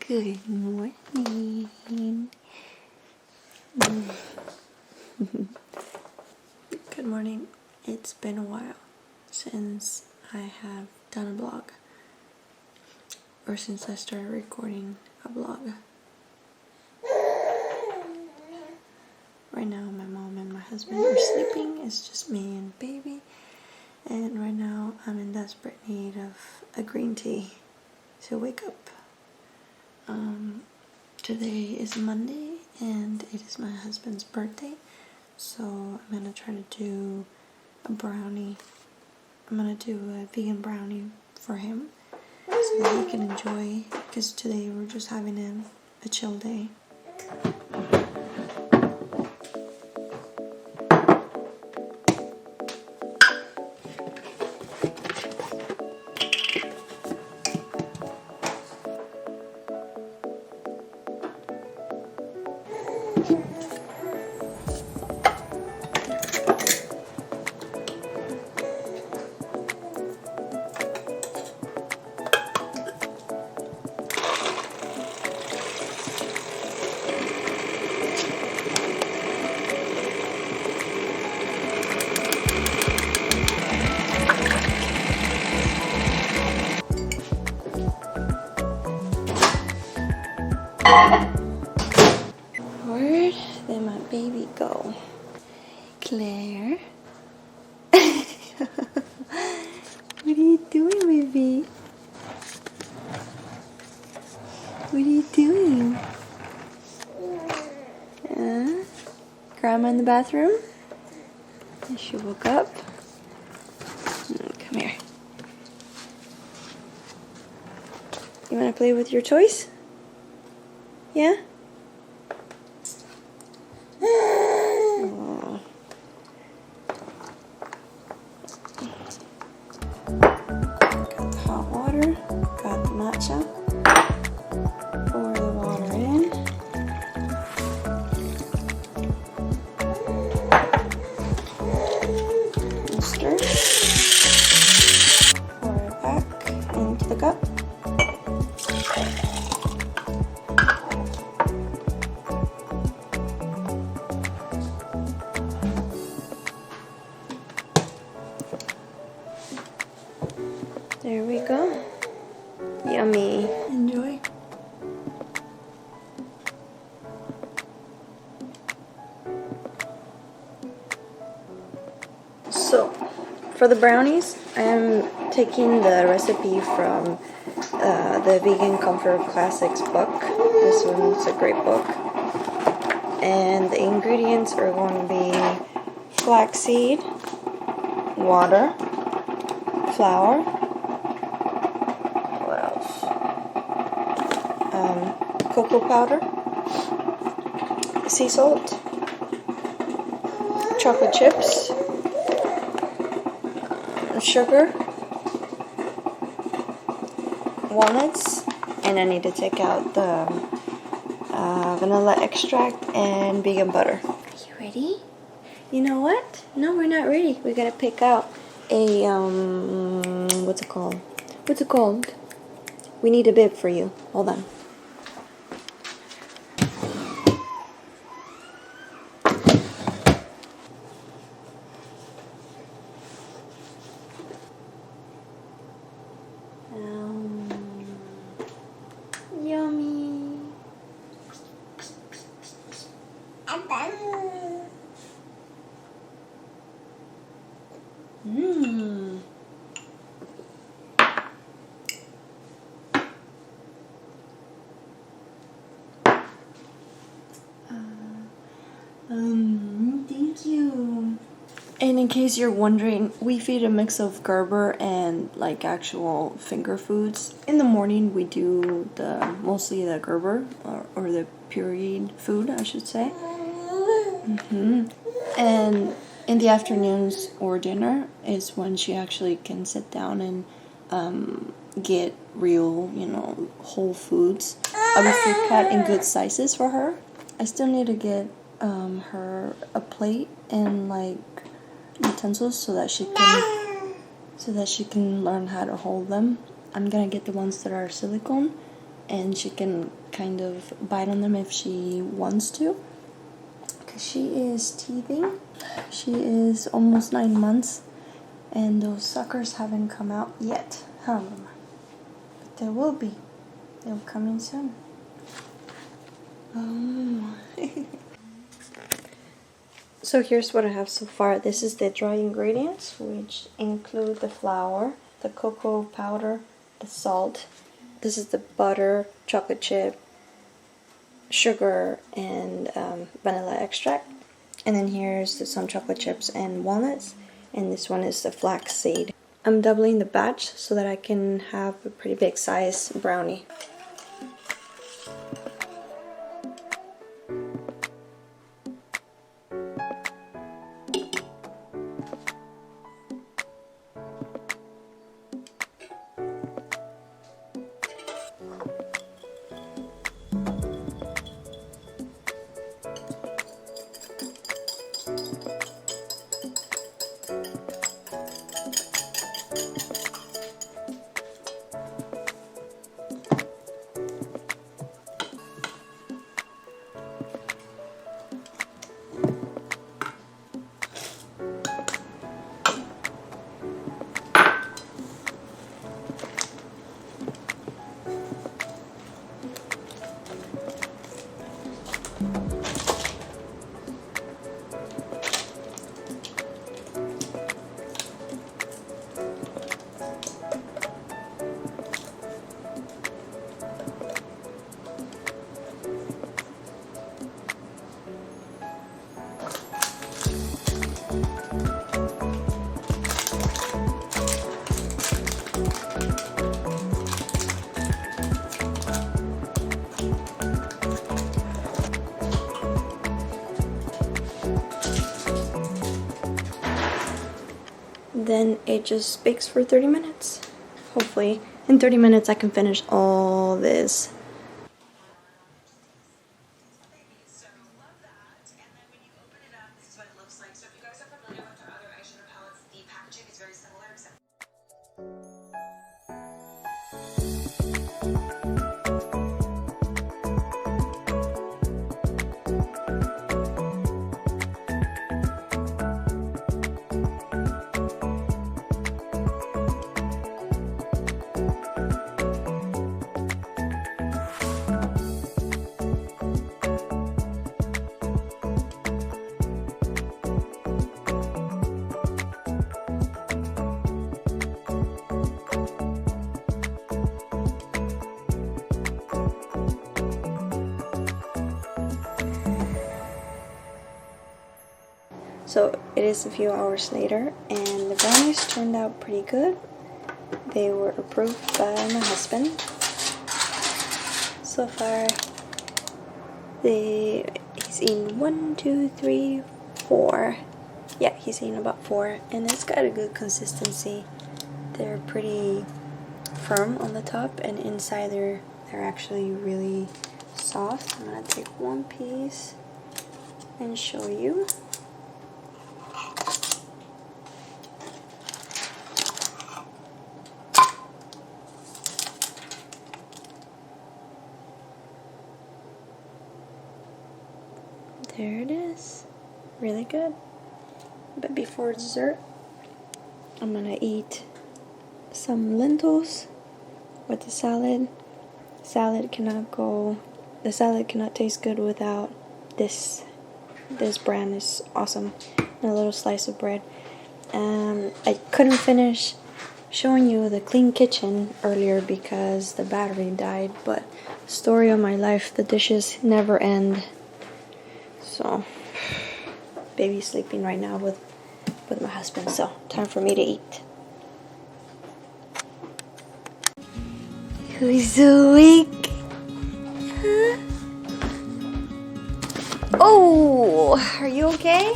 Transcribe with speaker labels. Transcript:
Speaker 1: Good morning. Good morning. It's been a while since I have done a vlog, or since I started recording a vlog. Right now my mom and my husband are sleeping. It's just me and baby, and right now I'm in desperate need of a green tea to wake up. Today is Monday and it is my husband's birthday, so I'm gonna try to do a brownie. I'm gonna do a vegan brownie for him so that he can enjoy, because today we're just having a chill day. Where did my baby go? Claire? What are you doing, baby? What are you doing? Grandma in the bathroom? And she woke up. Come here. You want to play with your toys? Yeah? Oh. Got the hot water, got the matcha. Pour the water in. And stir. Pour it back into the cup. There we go. Yummy. Enjoy. So, for the brownies, I am taking the recipe from the Vegan Comfort Classics book. This one's a great book. And the ingredients are going to be flaxseed, water, flour, what else? Cocoa powder, sea salt, chocolate chips, sugar, walnuts, and I need to take out the vanilla extract and vegan butter. Are you ready? You know what? No, we're not ready. We gotta pick out a what's it called? What's it called? We need a bib for you. Hold on. Yummy. Mmm. Thank you. And in case you're wondering, we feed a mix of Gerber and like actual finger foods. In the morning we do mostly the Gerber or the pureed food, I should say. And in the afternoons or dinner is when she actually can sit down and get real, whole foods. Obviously cut in good sizes for her. I still need to get her a plate and like utensils so that she can learn how to hold them. I'm gonna get the ones that are silicone and she can kind of bite on them if she wants to. Because she is teething. She is almost 9 months, and those suckers haven't come out yet. Huh, Mama? But there will be. They'll come in soon. Oh. So here's what I have so far. This is the dry ingredients, which include the flour, the cocoa powder, the salt. This is the butter, chocolate chip, sugar, and vanilla extract. And then here's some chocolate chips and walnuts. And this one is the flax seed. I'm doubling the batch so that I can have a pretty big size brownie. Then it just bakes for 30 minutes. Hopefully, in 30 minutes I can finish all this. So it is a few hours later, and the brownies turned out pretty good. They were approved by my husband. So far, he's eaten 1, 2, 3, 4. Yeah, he's eaten about 4, and it's got a good consistency. They're pretty firm on the top, and inside they're actually really soft. I'm gonna take one piece and show you. There it is. Really good. But before dessert, I'm gonna eat some lentils with the salad. The salad cannot taste good without this. This brand is awesome. And a little slice of bread. I couldn't finish showing you the clean kitchen earlier because the battery died, but story of my life, the dishes never end. So, baby's sleeping right now with my husband, so time for me to eat. Who's awake? Huh? Oh, are you okay?